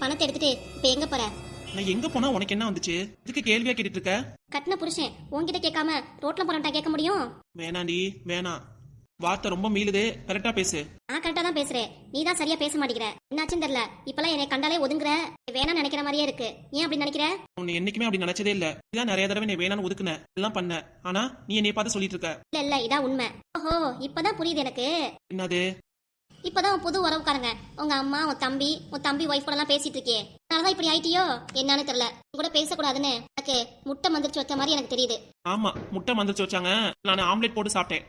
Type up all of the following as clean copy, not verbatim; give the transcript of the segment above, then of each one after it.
பணத்தை எடுத்துட்டு இப்ப எங்க போற? நான் எங்க போனா உனக்கு என்ன வந்துச்சு? இதுக்கு கேள்வியா கேட்டுட்டு இருக்க? கட்டின புருஷன் உன்கிட்ட கேட்காம ரோட்ல போறவன்டா கேட்க முடியும்? வேணாண்டி வேணாம், வார்த்தை ரொம்ப மீளுது, கரெக்டா பேசு. நான் கரெக்டா தான் பேசுறேன், நீ தான் சரியா பேச மாட்டேங்கிற. என்னாச்சுன்னு தெரியல, இப்பெல்லாம் என்னை கண்டாலே ஒதுங்குற. வேணாம் நினைக்கிற மாதிரியே இருக்கு. ஏன் அப்படி நினைக்கிற? உன்னை என்னைக்குமே அப்படி நினைச்சதே இல்ல. இதான் நிறைய தடவை நீ வேணான்னு ஒதுக்குன, எல்லாம் பண்ண. ஆனா நீ என்னைய பார்த்து சொல்லிட்டு இருக்க. இல்ல இல்ல, இதான் உண்மை. ஓஹோ, இப்பதான் புரியுது எனக்கு. என்னது? இப்பதான் உன் புது உறவுக்காரங்க, உங்க அம்மா, உன் தம்பி ஒய்ஃப் கூட எல்லாம் பேசிட்டு இருக்கே, அதனாலதான் இப்படி ஆயிட்டியோ என்னன்னு தெரியல. உன் கூட பேசக்கூடாதுன்னு எனக்கு முட்டை மந்திரிச்சு வச்ச மாதிரி எனக்கு தெரியுது. ஆமா, முட்டை மந்திரிச்சு வச்சாங்க, நான் ஆம்லெட் போட்டு சாப்பிட்டேன்.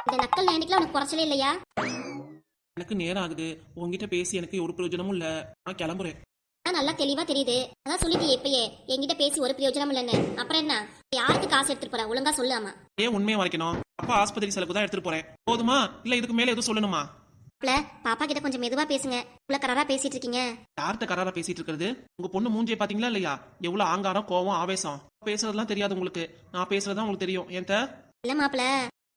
இந்த நக்கல் நேனிக்கெல்லாம் உனக்கு குறைச்சலே இல்லையா? எனக்கு நேரம் ஆகுது, உங்ககிட்ட பேசி எனக்கு ஒரு பிரயோஜனமும் இல்ல, நான் கிளம்புறேன். நல்லா தெளிவா தெரியுது. அதான் சொல்லிட்டு எப்பயே என்கிட்ட பேசி ஒரு பிரயோஜனம் இல்லைன்னு. அப்புறம் என்ன, யாருக்கு காசு எடுத்துட்டு போற? ஒழுங்கா சொல்லாமா. ஏன் உண்மையை மறைக்கணும்? அப்பா ஆஸ்பத்திரி செலவுக்கு தான் எடுத்துட்டு போறேன், போதுமா? இல்ல இதுக்கு மேல எதுவும் சொல்லணுமா? பாப்பா கிட்ட கொஞ்சம் மெதுவா பேசுங்க, இவ்வளவு கராரா பேசிட்டு இருக்கீங்க. யார்கிட்ட கராரா பேசிட்டு இருக்கிறது? உங்க பொண்ணு மூஞ்சியை பாத்தீங்களா இல்லையா? எவ்வளவு ஆங்காரம், கோவம், ஆவேசம். பேசுறதுலாம் தெரியாது உங்களுக்கு, நான் பேசுறதுதான் உங்களுக்கு தெரியும். ஏன் இல்ல மாப்பிள,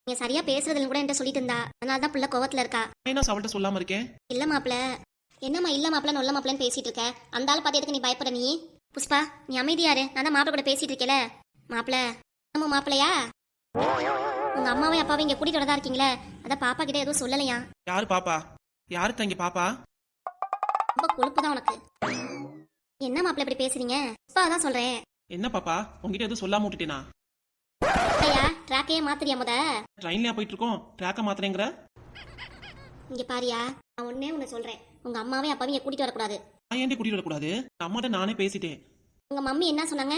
நீங்க சரியா பேசுறதுன்னு கூட என்கிட்ட சொல்லிட்டு இருந்தா, அதனாலதான் பிள்ளை கோவத்துல இருக்கா. என்ன அவள்கிட்ட சொல்லாம இருக்கேன்? இல்ல மாப்பிள, என்னம்மா இல்ல மாப்பிள நொல்ல மாப்பிளன்னு பேசிட்டு இருக்க? அந்த ஆள் பாத்து எதுக்கு நீ பயப்பட? நீ புஷ்பா, நீ அமைதியாரு. நான் தான் மாப்பிள கூட பேசிட்டு இருக்கேல. மாப்பிள, நம்ம மாப்பிளையா? உங்க அம்மாவை அப்பாவை இங்க கூட்டிட்டு வரதா இருக்கீங்களே, அத பாப்பா கிட்ட எதுவும் சொல்லலையா? யாரு பாப்பா? யாரு தங்கி பாப்பா? ரொம்ப கொழுப்புதான் உனக்கு. என்ன மாப்பிள இப்படி பேசுறீங்க? புஷ்பா தான் சொல்றேன். என்ன பாப்பா, உங்ககிட்ட எதுவும் சொல்லாம விட்டுட்டேனா? ஐயா, ட்ராக்கையே மாத்திரியா முத? ட்ரெயின்லயா போயிட்டு இருக்கோம், ட்ராக்க மாத்திரங்கிற? இங்க பாரியா, நான் ஒன்னே ஒண்ணு சொல்றேன், உங்க அம்மாவே அப்பாவையும் இங்க கூட்டிட்டு வரக்கூடாது. நான் ஏன்டி கூட்டிட்டு வரக்கூடாது? அம்மாட்ட நானே பேசிட்டேன். உங்க மம்மி என்ன சொன்னாங்க?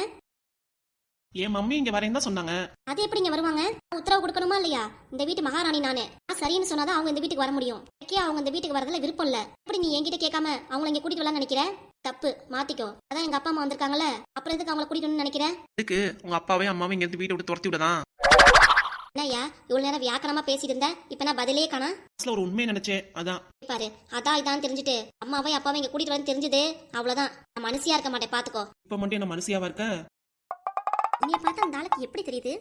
என் மம்மி இங்க வரேன்னு தான் சொன்னாங்க. அது எப்படி இங்க வருவாங்க? உத்தரவு கொடுக்கணுமா இல்லையா? இந்த வீட்டு மகாராணி நானு, சரின்னு சொன்னாதான் அவங்க இந்த வீட்டுக்கு வர முடியும். அவங்க இந்த வீட்டுக்கு வரதுல விருப்பம் இல்ல. அப்படி நீ என்கிட்ட கேட்காம அவங்களை இங்க கூட்டிட்டு வரலாம்னு நினைக்கிற? தப்பு, மாத்திக்கோ. அதான் எங்க அப்பா அம்மா வந்திருக்காங்கல்ல, அப்புறம் எதுக்கு அவங்களை கூட்டிட்டு நினைக்கிற? இதுக்கு உங்க அப்பாவையும் அம்மாவையும் இங்க இருந்து வீட்டை விட்டு துரத்தி விடதான். என்னய்யா இவ்வளவு நேரம் வியாக்கரமா பேசிட்டு இருந்த, இப்ப நான் பதிலே காணா. ஒரு உண்மையை நினைச்சேன், அதான். பாரு, அதான் இதான் தெரிஞ்சுட்டு அம்மாவை அப்பாவை இங்க கூட்டிட்டு வந்து தெரிஞ்சது, அவ்வளவுதான். நான் மனசியா இருக்க மாட்டேன், பாத்துக்கோ. இப்ப மட்டும் என்ன மனசியாவா இருக்க? நீ பார்த்தா அந்த ஆளுக்கு எப்படி தெரியுது?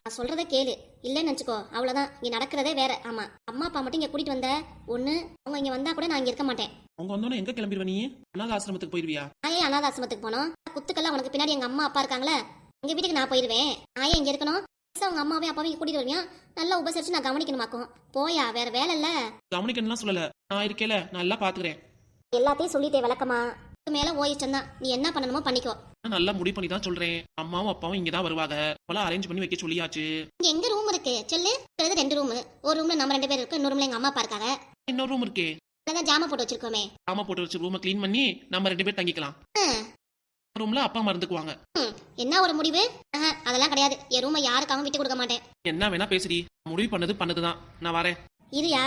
நான் சொல்றத கேளு, இல்லன்னு நினைச்சுக்கோ, அவ்வளவுதான். இங்க நடக்கிறதே வேற. ஆமா, அம்மா அப்பா மட்டும் இங்க கூட்டிட்டு வந்த ஒண்ணு, அவங்க இங்க வந்தா கூட நான் இங்க இருக்க மாட்டேன். அவங்க வந்தோன்னு எங்க கிளம்பிடுவ நீ? அனாத ஆசிரமத்துக்கு போயிருவியா? நான் ஏன் அனாத ஆசிரமத்துக்கு போனோம்? குத்துக்கெல்லாம் உனக்கு பின்னாடி எங்க அம்மா அப்பா இருக்காங்களே, எங்க வீட்டுக்கு நான் போயிருவேன். நான் ஏன் இங்க இருக்கணும்? அவங்க அம்மாவே அப்பாவையும் கூட்டிட்டு வருவியா, நல்லா உபசரிச்சு நான் கவனிக்கணுமாக்கும். போயா, வேற வேலை இல்ல. கவனிக்கணும்லாம் சொல்லல, நான் இருக்கேல, நான் எல்லாம் பாத்துக்கிறேன். எல்லாத்தையும் சொல்லிட்டே விளக்கமா, மேல ஓயிச்சம் தான். நீ என்ன பண்ணணுமோ பண்ணிக்கோ. நான் நல்லா முடிவு பண்ணி தான் சொல்றேன். அம்மாவும் அப்பாவும் இங்கதான் வருவாங்க, அப்பெல்லாம் அரேஞ்ச் பண்ணி வைக்க சொல்லியாச்சு. இங்க எங்க ரூம் இருக்கு சொல்லு? 2 ரூம், ஒரு ரூம்ல நம்ம 2 பேர் இருக்கு, இன்னொரு ரூம்ல எங்க அம்மா அப்பா இருக்காங்க. இன்னொரு ரூம் இருக்கே, அதான் ஜாமா போட்டு வச்சிருக்கோமே. ஜாமா போட்டு வச்சு ரூமை கிளீன் பண்ணி நம்ம 2 பேர் தங்கிக்கலாம். ரூம்ல அப்பா மறந்துக்குவாங்க. என்ன ஒரு முடிவு? அதெல்லாம் கிடையாது, என் ரூமை யாருக்காகவும் விட்டு கொடுக்க மாட்டேன். என்ன வேணா பேசுடி, முடிவு பண்ணதுதான். நான் வரேன். இதுயா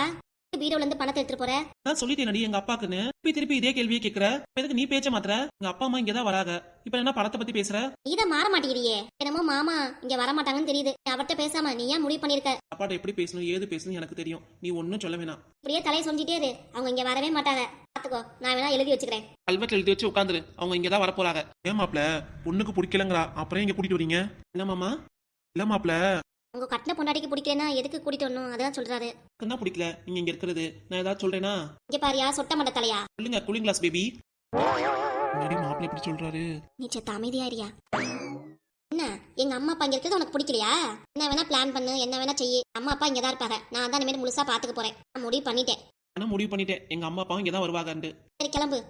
பீரோல இருந்து பணத்தை எடுத்துட்டு போற? நான் சொல்லிட்டேன் எங்க அப்பாக்குன்னு. திருப்பி இதே கேள்வியை கேக்குற. எதுக்கு நீ பேச்ச மாத்திர? எங்க அப்பா அம்மா இங்கதான் வராங்க, இப்ப என்ன பணத்தை பத்தி பேசுற? இத மாற மாட்டேங்கிறியே. என்னமோ மாமா இங்க வர மாட்டாங்கன்னு தெரியுது, அவர்கிட்ட பேசாம நீ ஏன் முடிவு பண்ணிருக்க? அப்பாட்ட எப்படி பேசணும் ஏது பேசணும் எனக்கு தெரியும், நீ ஒன்னும் சொல்ல வேணாம். இப்படியே தலையை சொல்லிட்டே இரு, அவங்க இங்க வரவே மாட்டாங்க, பாத்துக்கோ. நான் வேணா எழுதி வச்சுக்கிறேன். கல்வெட்டு எழுதி வச்சு உட்காந்துரு, அவங்க இங்கதான் வர போறாங்க. ஏன் மாப்ள, பொண்ணுக்கு பிடிக்கலங்கிறா, அப்புறம் இங்க கூட்டிட்டு வரீங்க? என்ன மாமா? இல்ல மாப்ள, உங்க கட்டின பொண்டாட்டிக்கு பிடிக்கலன்னா எதுக்கு கூட்டிட்டு வரணும்? அதான் சொல்றாரு. என்ன பிடிக்கல நீங்க இங்க இருக்கிறது? நான் ஏதாவது சொல்றேனா? இங்க பாரியா, சொட்ட மாட்ட தலையா. சொல்லுங்க கூலிங் கிளாஸ் பேபி. மாப்பிள்ள இப்படி சொல்றாரு. நீ செத்த அமைதியாரியா. என்ன, எங்க அம்மா அப்பா இங்க இருக்கிறது உனக்கு பிடிக்கலையா? என்ன வேணா பிளான் பண்ணு, என்ன வேணா செய்ய. அம்மா அப்பா இங்கதான் இருப்பாங்க, நான் தான் இனிமேல் முழுசா பாத்துக்க போறேன். நான் முடிவு பண்ணிட்டேன். ஆனா முடிவு பண்ணிட்டேன், எங்க அம்மா அப்பாவும் இங்கதான் வருவாங்கன்னு. சரி கிளம்பு.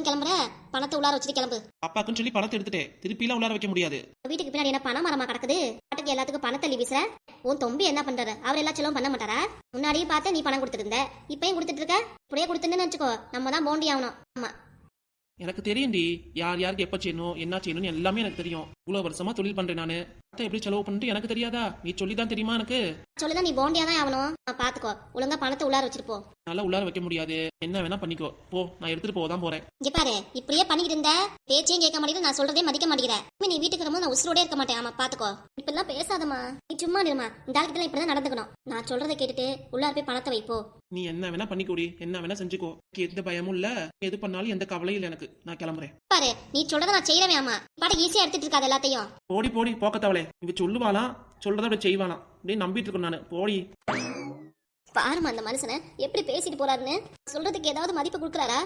கிளம்புற, பணத்தை உள்ளார வச்சுட்டு கிளம்பு. அப்பாக்குன்னு சொல்லி பணத்தை எடுத்துட்டேன், திருப்பி எல்லாம் உள்ளார வைக்க முடியாது. வீட்டுக்கு பின்னாடி என்ன பண மரமா கிடக்குது? பாட்டுக்கு எல்லாத்துக்கும் பணத்தை வீசுற. உன் தொம்பி என்ன பண்றாரு? அவர் எல்லா செலவும் பண்ண மாட்டாரா? முன்னாடியே பார்த்து நீ பணம் கொடுத்துட்டு இருந்த, இப்பயும் கொடுத்துட்டு இருக்க. இப்படியே கொடுத்துன்னு வச்சுக்கோ, நம்ம தான் போண்டி ஆகணும். ஆமா, எனக்கு தெரியும்டி, யார் யாருக்கு எப்ப செய்யணும் என்ன செய்யணும்னு எல்லாமே எனக்கு தெரியும். இவ்வளவு வருஷமா தொழில் பண்றேன் நானு. எப்படி செலவு பண்ணிட்டு எனக்கு தெரியாதா? நீ சொல்லிதான் தெரியுமா எனக்கு? சொல்லிதான் நீ போண்டியா தான் ஆகணும். பாத்துக்கோ, ஒழுங்கா பணத்தை உள்ளார வச்சுட்டு போ. நல்லா உள்ளார வைக்க முடியாது, என்ன வேணா பண்ணிக்கோ போ, நான் எடுத்துட்டு போதான் போறேன். இங்க பாரு, இப்படியே பண்ணிட்டு இருந்த பேச்சையும் கேட்க மாட்டேங்குது, நான் சொல்றதே மதிக்க மாட்டேங்கிற. நீ வீட்டுக்கு வரும்போது நான் உசுரோட இருக்க மாட்டேன். ஆமா பாத்துக்கோ, இப்ப எல்லாம் பேசாதமா, நீ சும்மா இருமா. இந்த ஆளுக்கிட்ட இப்படிதான் நடந்துக்கணும். நான் சொல்றதை கேட்டுட்டு உள்ளார போய் பணத்தை வைப்போ. நீ என்ன வேணா பண்ணிக்கோடி, என்ன வேணா செஞ்சுக்கோ, எந்த பயமும் இல்ல, எது பண்ணாலும் எந்த கவலையும் இல்ல எனக்கு. நான் கிளம்புறேன். பாரு, நீ சொல்றத நான் செய்யறவே. ஆமா, பாட்டு ஈஸியா எடுத்துட்டு இருக்காது எல்லாத்தையும். போடி போடி போக்கத்தவளே, இங்க சொல்லுவாளாம், சொல்றத அப்படி செய்வாளாம், அப்படியே நம்பிட்டு இருக்கேன் நானு. போடி. பாருமா அந்த மனுஷனை எப்படி பேசிட்டு போறாருன்னு. சொல்றதுக்கு ஏதாவது மதிப்பு கொடுக்குறாரா?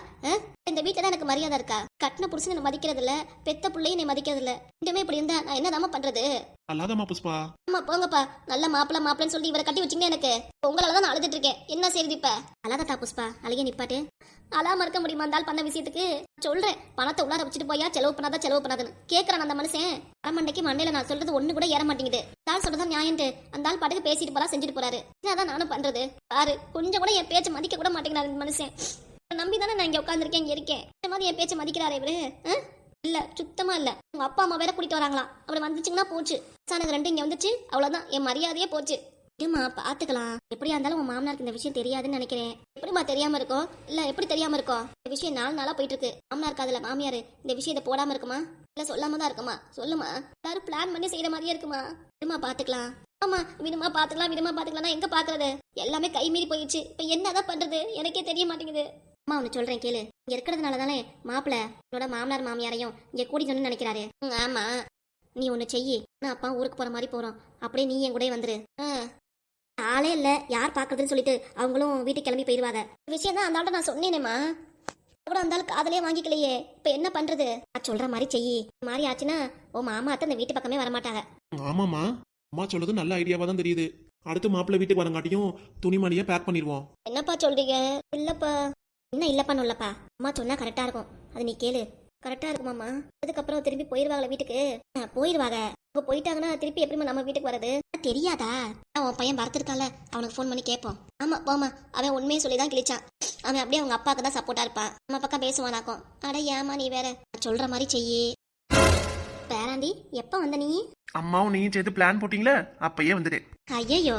இந்த வீட்டுல தான் எனக்கு மரியாதை இருக்கா? கட்டின புருஷன் என்னை மதிக்கிறது இல்ல, பெத்த பிள்ளையும் என்னை மதிக்கிறது இல்ல. இனிமே இப்படி இருந்தா நான் என்னதாம்மா பண்றது? அல்லாதம்மா புஷ்பா. ஆமா போங்கப்பா. நல்ல மாப்பிள்ளன்னு சொல்லி இவரை கட்டி வச்சுங்க. எனக்கு உங்களாலதான் நான் அழுதுட்டு இருக்கேன். என்ன செய்யுது இப்ப? அழாதட்டா புஷ்பா, அழகே நிப்பாட்டு. அழாம இருக்க முடியுமா இருந்தால் பண்ண விஷயத்துக்கு? சொல்றேன், பணத்தை உள்ளார வச்சுட்டு போயா செலவு பண்ணாதான்னு கேட்கறான் அந்த மனுஷன். அரமண்டைக்கு மண்டையில நான் சொல்றது ஒண்ணு கூட ஏற மாட்டேங்குது. நான் சொல்றதா நியாயம்ட்டு அந்த ஆள் பாட்டுக்கு பேசிட்டு போறா, செஞ்சுட்டு போறாரு. அதான் நானும் பண்றது. பாரு, கொஞ்சம் கூட என் பேச்சை மதிக்க கூட மாட்டேங்கிறாரு இந்த மனுஷன். நம்பி தானே நான் இங்க உட்காந்துருக்கேன், இங்க இருக்கேன். இந்த மாதிரி என் பேச்சை மதிக்கிறாரு இவரு? இல்ல, சுத்தமா இல்ல. உங்க அப்பா அம்மா வேற கூட்டிட்டு வராங்களாம். அப்படி வந்துச்சுங்கன்னா போச்சு. சானது ரெண்டு இங்க வந்துச்சு, அவ்வளவுதான், என் மரியாதையே போச்சு. இருமா பாத்துக்கலாம். எப்படியா இருந்தாலும் உன் மாமனாருக்கு இந்த விஷயம் தெரியாதுன்னு நினைக்கிறேன். எப்படிமா தெரியாம இருக்கும்? இல்ல எப்படி தெரியாம இருக்கும்? இந்த விஷயம் 4 நாளா போயிட்டு இருக்கு. மாமனாருக்கு அதுல மாமியாரு இந்த விஷயத்தை போடாம இருக்குமா? இல்ல சொல்லாம தான் இருக்குமா? சொல்லுமா. எல்லாரும் பிளான் பண்ணி செய்யற மாதிரியே இருக்குமா? விடுமா பாத்துக்கலாம். ஆமா விடுமா பாத்துக்கலாம். எங்க பாக்குறது? எல்லாமே கை மீறி போயிடுச்சு. இப்ப என்னதான் பண்றது எனக்கே தெரிய மாட்டேங்குது. அம்மா ஒண்ணு சொல்றேன் கேளு. இங்க இருக்கிறதுனால தானே மாப்பிள்ள என்னோட மாமனார் மாமியாரையும் இங்க கூட்டிட்டு நினைக்கிறாரு. ஆமா, நீ ஒண்ணு செய்யி. நான் அப்பா ஊருக்கு போற மாதிரி போறோம், அப்படியே நீ என் கூட வந்துரு. ஆளே இல்ல, யார் பாக்குறதுன்னு சொல்லிட்டு அவங்களும் வீட்டுக்கு கிளம்பி போயிருவாங்க. விஷயம் தான் அந்த நான் சொன்னேனேமா. கூட இருந்தாலும் காதலே வாங்கிக்கலையே. இப்ப என்ன பண்றது? சொல்ற மாதிரி செய்யி. இந்த மாதிரி ஆச்சுன்னா ஓ மாமா அத்தை இந்த வீட்டு பக்கமே வரமாட்டாங்க. ஆமாமா, அம்மா சொல்றது நல்ல ஐடியாவா தான் தெரியுது. அடுத்து மாப்பிள்ளை வீட்டுக்கு வரங்காட்டியும் துணிமணியை பேக் பண்ணிடுவோம். என்னப்பா சொல்றீங்க? இல்லப்பா. என்ன இல்லப்பா இல்லப்பா, அம்மா சொன்னா கரெக்டா இருக்கும். அது நீ கேளு. கரெக்டா இருக்குமாமா. அதுக்கப்புறம் திரும்பி போயிருவாங்களா வீட்டுக்கு? போயிருவாங்க. அவங்க போயிட்டாங்கன்னா திருப்பி எப்படிமா நம்ம வீட்டுக்கு வர்றது? தெரியாதா? உன் பையன் பரத்திருக்கால, அவனுக்கு ஃபோன் பண்ணி கேட்போம். ஆமா போமா, அவன் உண்மையை சொல்லிதான் கிழிச்சான். அவன் அப்படியே அவங்க அப்பாவுக்கு தான் சப்போர்ட்டா இருப்பான். நம்ம பக்கம் பேசுவானாக்கும். அட ஏமா நீ வேற. சொல்ற மாதிரி செய்யி. பேராண்டி, எப்ப வந்த நீ? அம்மாவும் நீயும் சேர்த்து பிளான் போட்டீங்களே, அப்பயே வந்துட்டேன். ஐயோ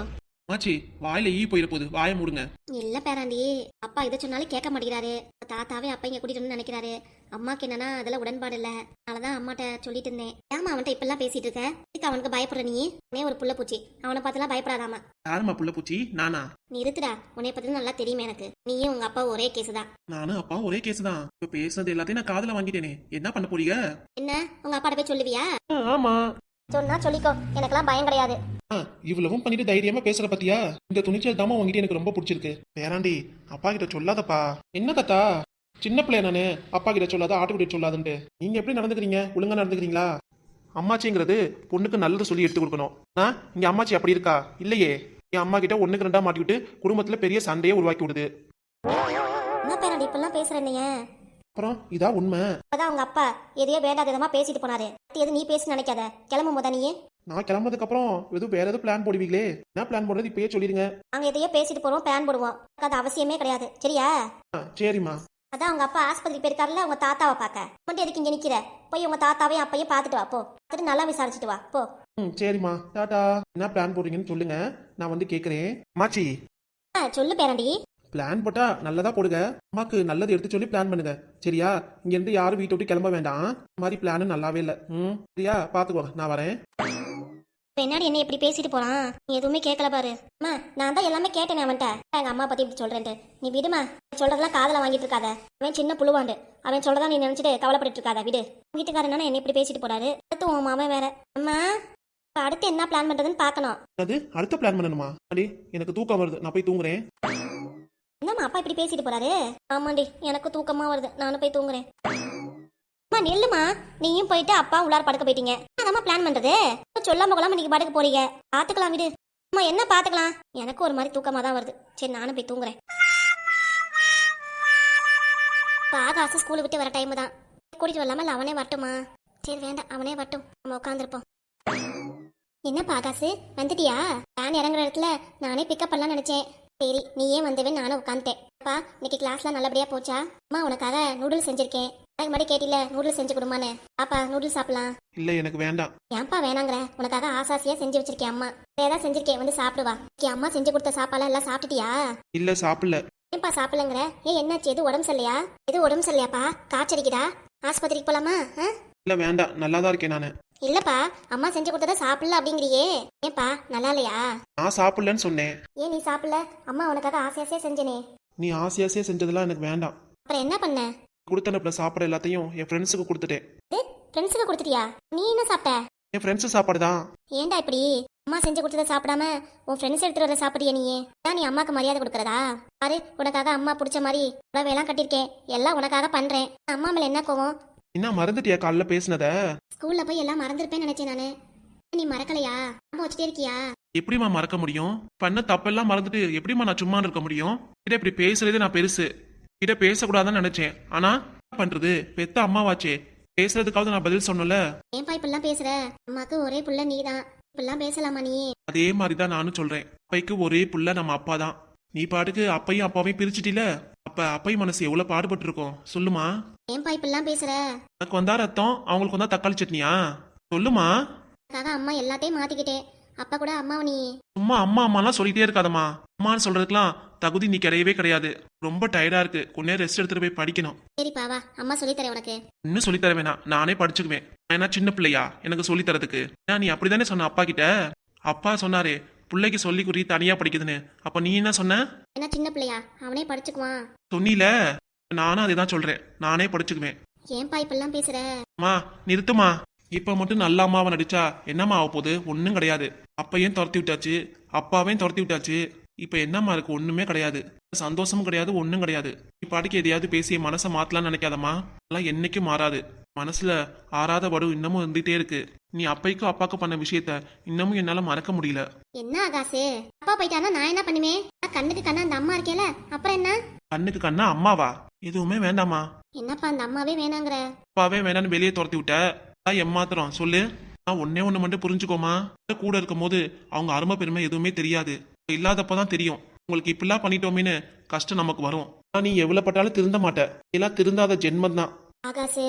ஆச்சி, வாயில ஈ போயிட போகுது, வாயை மூடுங்க. இல்ல பேராண்டி, அப்பா இதை சொன்னாலும் கேட்க மாட்டேங்கிறாரு. தாத்தாவே அப்பா இங்க கூட்டிட்டு நினைக்கிறாரு. அம்மாக்கு என்னன்னா அதெல்லாம் உடன்பாடு இல்ல. அதனாலதான் அம்மாட்ட சொல்லிட்டு இருந்தேன். ஏமா அவன்கிட்ட இப்பெல்லாம் பேசிட்டு இருக்க? இதுக்கு அவனுக்கு பயப்படுற நீ? உனே ஒரு புள்ள பூச்சி, அவனை பார்த்துலாம் பயப்படாதாமா. யாருமா புள்ள பூச்சி? நானா? நீ இருத்துடா, உன்னை பத்தி நல்லா தெரியுமே எனக்கு. நீயும் உங்க அப்பா ஒரே கேஸ் தான். நானும் அப்பாவும் ஒரே கேஸ் தான். இப்ப பேசுனது எல்லாத்தையும் நான் காதுல வாங்கிட்டேனே, என்ன பண்ண போறீங்க? என்ன உங்க அப்பாட்ட போய் சொல்லுவியா? ஆமா, சொன்னா சொல்லிக்கோ, எனக்கெல்லாம் பயம் கிடையாது. இவ்வளவும் பண்ணிட்டு தைரியமா பேசுற பத்தியா? இந்த துணிச்சல் தாமா உங்ககிட்ட எனக்கு ரொம்ப பிடிச்சிருக்கு. பேராண்டி, அப்பா கிட்ட சொல்லாதப்பா. என்ன கத்தா? சின்ன பிள்ளைய நானு, அப்பா கிட்ட சொல்லாத, ஆட்டுக்கிட்ட சொல்லாதுன்ட்டு. நீங்க எப்படி நடந்துக்கிறீங்க? ஒழுங்கா நடந்துக்கிறீங்களா? அம்மாச்சிங்கிறது பொண்ணுக்கு நல்லது சொல்லி எடுத்து கொடுக்கணும். இங்க அம்மாச்சி அப்படி இருக்கா? இல்லையே. என் அம்மா கிட்ட 1க்கு 2 மாட்டி விட்டு குடும்பத்துல பெரிய சண்டையே உருவாக்கி விடுது. என்ன பேராண்டி இப்பெல்லாம் பேசுற நீ? அப்புறம் இதா உண்மை. அதான் உங்க அப்பா எதையோ வேண்டாத விதமா பேசிட்டு போனாரு. எது நீ பேசி நினைக்காத. கிளம்பும் போதா நீ? நான் கிளம்புறதுக்கு அப்புறம் எதுவும் வேற எதுவும் பிளான் போடுவீங்களே? என்ன பிளான் போடுறது இப்பயே சொல்லிருங்க. நாங்க எதையோ பேசிட்டு போறோம், பிளான் போடுவோம். அது அவசியமே கிடையாது, சரியா? சரிம்மா. அதான் உங்க அப்பா ஆஸ்பத்திரி போயிருக்காருல உங்க தாத்தாவை பார்க்க. மட்டும் எதுக்கு இங்க நிக்கிற? போய் உங்க தாத்தாவையும் அப்பையும் பார்த்துட்டு வா போ. பார்த்துட்டு நல்லா விசாரிச்சுட்டு வா போ. சரிம்மா, டாடா. என்ன பிளான் போடுறீங்கன்னு சொல்லுங்க, நான் வந்து கேக்குறேன். மாச்சி, சொல்லு பேரண்டி. பிளான் போட்டா நல்லதா போடுங்க. அம்மாக்கு நல்லது எடுத்து சொல்லி பிளான் பண்ணுங்க, சரியா? இங்க இருந்து யாரும் வீட்டை விட்டு கிளம்ப வேண்டாம். இந்த மாதிரி பிளான் நல்லாவே இல்ல. சரியா? பாத்துக்கோங்க, நான் வரேன். பின்னாடி என்ன இப்படி பேசிட்டு போறான்? நீ எதுவுமே கேட்கல பாரு. அம்மா, நான் தான் எல்லாமே கேட்டேன் அவன்கிட்ட. எங்க அம்மா பத்தி இப்படி சொல்றேன்ட்டு. நீ விடுமா, சொல்றதெல்லாம் காதல வாங்கிட்டு இருக்காத. அவன் சின்ன புழுவாண்டு. அவன் சொல்றதா நீ நினைச்சிட்டு கவலைப்பட்டு இருக்காத, விடு. வீட்டுக்காரனா என்ன இப்படி பேசிட்டு போறாரு. அடுத்து உன் மாமன் வேற. அம்மா, அடுத்து என்ன பிளான் பண்றதுன்னு பாக்கணும். அது அடுத்த பிளான் பண்ணணுமா? அடி, எனக்கு தூக்கம் வருது, நான் போய் தூங்குறேன். என்னம்மா அப்பா இப்படி பேசிட்டு போறாரு? ஆமாண்டி, எனக்கு தூக்கமா வருது, நானும் போய் தூங்குறேன். அம்மா நில்லுமா, நீயும் போயிட்டு அப்பா உள்ளார படுக்க போயிட்டீங்க. அதாம்மா பிளான் பண்றது. சொல்லாம கொள்ளாம நீங்க படுக்க போறீங்க. பாத்துக்கலாம் விடு. அம்மா என்ன பாத்துக்கலாம்? எனக்கு ஒரு மாதிரி தூக்கமா தான் வருது. சரி நானும் போய் தூங்குறேன். ஆகாசு ஸ்கூலுக்கு விட்டு வர டைம் தான். கூட்டிட்டு வரலாமா இல்ல அவனே வரட்டுமா? சரி வேண்டாம், அவனே வரட்டும், நம்ம உட்காந்துருப்போம். என்னப்பா ஆகாசு, வந்துட்டியா? நான் இறங்குற இடத்துல நானே பிக்கப் பண்ணலாம் நினைச்சேன். சரி நீயே வந்தவே நானும் உட்காந்துட்டேன். அப்பா இன்னைக்கு கிளாஸ்லாம் நல்லபடியா போச்சா? அம்மா உனக்காக நூடுல்ஸ் செஞ்சிருக்கேன். எனக்கு மாதிரி கேட்டில நூடுல்ஸ் செஞ்சு கொடுமான்னு. பாப்பா நூடுல்ஸ் சாப்பிடலாம். இல்ல எனக்கு வேண்டாம். ஏன்பா வேணாங்கிற? உனக்காக ஆசாசியா செஞ்சு வச்சிருக்கேன் அம்மா. ஏதாவது செஞ்சிருக்கேன், வந்து சாப்பிடுவா. அம்மா செஞ்சு கொடுத்த சாப்பாடுலாம் எல்லாம் சாப்பிட்டுட்டியா? இல்ல சாப்பிடல. ஏன்பா சாப்பிடலங்கிற? என்னாச்சு? எது உடம்பு சரியில்லையா? எது உடம்பு சரியில்லையாப்பா? காய்ச்சடிக்குதா? ஆஸ்பத்திரிக்கு போலாமா? இல்ல வேண்டாம், நல்லாதான் இருக்கேன் நானு. இல்லப்பா, அம்மா செஞ்சு கொடுத்தத சாப்பிடல அப்படிங்கிறியே, ஏன்பா நல்லா இல்லையா? நான் சாப்பிடலன்னு சொன்னேன். ஏன் நீ சாப்பிடல? அம்மா உனக்காக ஆசையாசையா செஞ்சனே. நீ ஆசையாசையா செஞ்சதெல்லாம் எனக்கு வேண்டாம். அப்புறம் என்ன பண்ண? கொடுத்தனப்புல சாப்பிட எல்லாத்தையும் என் ஃப்ரெண்ட்ஸுக்கு கொடுத்துட்டேன். ஃப்ரெண்ட்ஸுக்கு கொடுத்துட்டியா? நீ என்ன சாப்பிட்ட? என் ஃப்ரெண்ட்ஸ் சாப்பாடு தான். ஏன்டா இப்படி? அம்மா செஞ்சு கொடுத்ததை சாப்பிடாம உன் ஃப்ரெண்ட்ஸ் எடுத்துட்டு வர சாப்பிடுறிய நீ தான் நீ அம்மாக்கு மரியாதை கொடுக்கறதா? பாரு, உனக்காக அம்மா பிடிச்ச மாதிரி புடவையெல்லாம் கட்டியிருக்கேன், எல்லாம் உனக்காக பண்றேன். அம்மா மேல என்ன கோவம்? என்ன மறந்துட்டியா காலைல பேசுனத? ஸ்கூல்ல போய் எல்லாம் மறந்துருப்பேன்னு நினைச்சேன் நானு. நீ மறக்கலையா? அம்மா வச்சுட்டே இருக்கியா? எப்படிம்மா மறக்க முடியும்? பண்ண தப்பெல்லாம் மறந்துட்டு எப்படிம்மா நான் சும்மா இருக்க முடியும்? கிட்ட இப்படி பேசுறதே நான் பெருசு. கிட்ட பேசக்கூடாதுன்னு நினைச்சேன். ஆனா என்ன பண்றது, பெத்த அம்மாவாச்சே, பேசுறதுக்காவது நான் பதில் சொன்னல. ஏன்பா இப்பெல்லாம் பேசுற? அம்மாக்கு ஒரே புள்ள நீதான், இப்பெல்லாம் பேசலாமா நீ? அதே மாதிரிதான் நானும் சொல்றேன். அப்பைக்கு ஒரே புள்ள நம்ம அப்பா தான். நீ பாட்டுக்கு அப்பையும் அப்பாவையும் பிரிச்சிட்டில, அப்ப அப்பை மனசு எவ்வளவு பாடுபட்டு இருக்கும் சொல்லுமா? ஏன்பா இப்பெல்லாம் பேசுற? எனக்கு வந்தா ரத்தம், அவங்களுக்கு வந்தா தக்காளி சட்னியா? சொல்லுமா? அதுக்காக அம்மா எல்லாத்தையும் மாத்திக்கிட்டேன். அப்பா கூட அம்மாவை நீ சும்மா அம்மா அம்மாலாம் சொல்லிட்டே இருக்காதம்மா. அம்மான்னு சொல்றதுக்கெல்லாம் தகுதி நீ கிடையவே கிடையாது. ரொம்ப டயர்டா இருக்கு, கொஞ்ச நேரம் ரெஸ்ட் எடுத்துட்டு போய் படிக்கணும். சரிப்பா வா, அம்மா சொல்லித்தரேன் உனக்கு. இன்னும் சொல்லித்தர வேணாம், நானே படிச்சுக்குவேன். நான் என்ன சின்ன பிள்ளையா எனக்கு சொல்லி தரதுக்கு? நீ அப்படிதானே சொன்ன அப்பா கிட்ட? அப்பா சொன்னாரே பிள்ளைக்கு சொல்லி குறி தனியா படிக்குதுன்னு. அப்ப நீ என்ன சொன்ன? என்ன சின்ன பிள்ளையா, அவனே படிச்சுக்குவான். சொன்னீல, நானும் அதே தான் சொல்றேன், நானே படிச்சுக்குவேன். ஏன்பா இப்பெல்லாம் பேசுற? அம்மா நிறுத்துமா. இப்ப மட்டும் நல்ல அம்மாவை நடிச்சா என்னம்மா ஆக போகுது? ஒன்னும் கிடையாது. அப்பையும் துரத்தி விட்டாச்சு, அப்பாவையும் துரத்தி விட்டாச்சு. இப்ப என்னம்மா இருக்கு? ஒண்ணுமே கிடையாது. சந்தோஷமும் கிடையாது, ஒன்னும் கிடையாது. இப்ப அடிக்க எதையாவது பேசி மனசை மாத்தலாம்னு நினைக்காதம்மா. அதெல்லாம் என்னைக்கும் மாறாது. மனசுல ஆறாத வடு இன்னமும் இருந்துட்டே இருக்கு. நீ அப்பைக்கும் அப்பாக்கு பண்ண விஷயத்த இன்னமும் என்னால மறக்க முடியல. என்ன ஆகாசு, அப்பா போயிட்டானா நான் என்ன பண்ணுவேன்? கண்ணுக்கு கண்ணா அந்த அம்மா இருக்கேல, அப்புறம் என்ன? கண்ணுக்கு கண்ணா அம்மாவா? எதுவுமே வேண்டாமா. என்னப்பா அந்த அம்மாவே வேணாங்கிற? அப்பாவே வேணான்னு வெளியே துரத்தி விட்ட, ஏமாத்திரம் சொல்லு. நான் ஒன்னே ஒண்ணு மட்டும் புரிஞ்சுக்கோமா, கூட இருக்கும் போது அவங்க அருமை பெருமை எதுவுமே தெரியாது. இல்லாதப்பதான் தெரியும். உங்களுக்கு இப்படிலாம் பண்ணிட்டோமேனு கஷ்டம் நமக்கு வரும். ஆனா நீ எவ்வளவு பட்டாலும் திருந்த மாட்ட. எல்லாம் திருந்தாத ஜென்மம் தான். ஆகாசு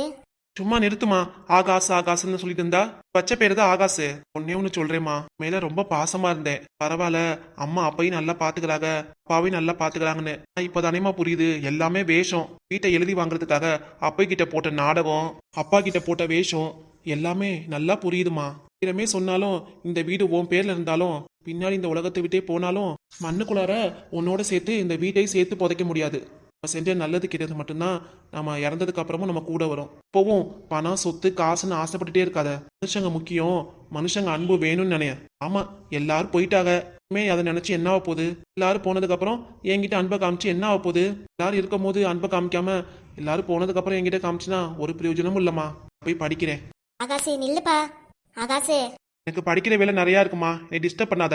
சும்மா நிறுத்துமா. ஆகாசு ஆகாசுன்னு சொல்லிட்டு இருந்தா பச்சை பேரு தான் ஆகாசு. ஒன்னே ஒண்ணு சொல்றேம்மா, மேல ரொம்ப பாசமா இருந்தேன். பரவாயில்ல, அம்மா அப்பையும் நல்லா பாத்துக்கிறாங்க, அப்பாவையும் நல்லா பாத்துக்கிறாங்கன்னு. இப்பதானேமா புரியுது, எல்லாமே வேஷம். வீட்டை எழுதி வாங்குறதுக்காக அப்பா கிட்ட போட்ட நாடகம், அப்பா கிட்ட போட்ட வேஷம், எல்லாமே நல்லா புரியுதுமா. இடமே சொன்னாலும் இந்த வீடு உன் பேர்ல இருந்தாலும் பின்னாடி இந்த உலகத்தை விட்டே போனாலும் மண்ணுக்குள்ளார உன்னோட சேர்த்து இந்த வீட்டையும் சேர்த்து புதைக்க முடியாது. நம்ம செஞ்ச நல்லது கெட்டது மட்டும்தான் நம்ம இறந்ததுக்கு அப்புறமும் நம்ம கூட வரும். இப்போவும் பணம் சொத்து காசுன்னு ஆசைப்பட்டுட்டே இருக்காத. மனுஷங்க முக்கியம், மனுஷங்க அன்பு வேணும்னு நினைய. ஆமா, எல்லாரும் போயிட்டாங்க, அதை நினைச்சு என்ன ஆக போகுது? எல்லாரும் போனதுக்கு அப்புறம் என்கிட்ட அன்பை காமிச்சு என்ன ஆக போகுது? எல்லாரும் இருக்கும் போது அன்பை காமிக்காம எல்லாரும் போனதுக்கு அப்புறம் என்கிட்ட காமிச்சுனா ஒரு பிரயோஜனமும் இல்லம்மா. போய் படிக்கிறேன். ஆகாசே நில்லுப்பா. ஆகாசே எனக்கு படிக்கிற வேலை நிறைய இருக்குமா, நீ டிஸ்டர்ப் பண்ணாத.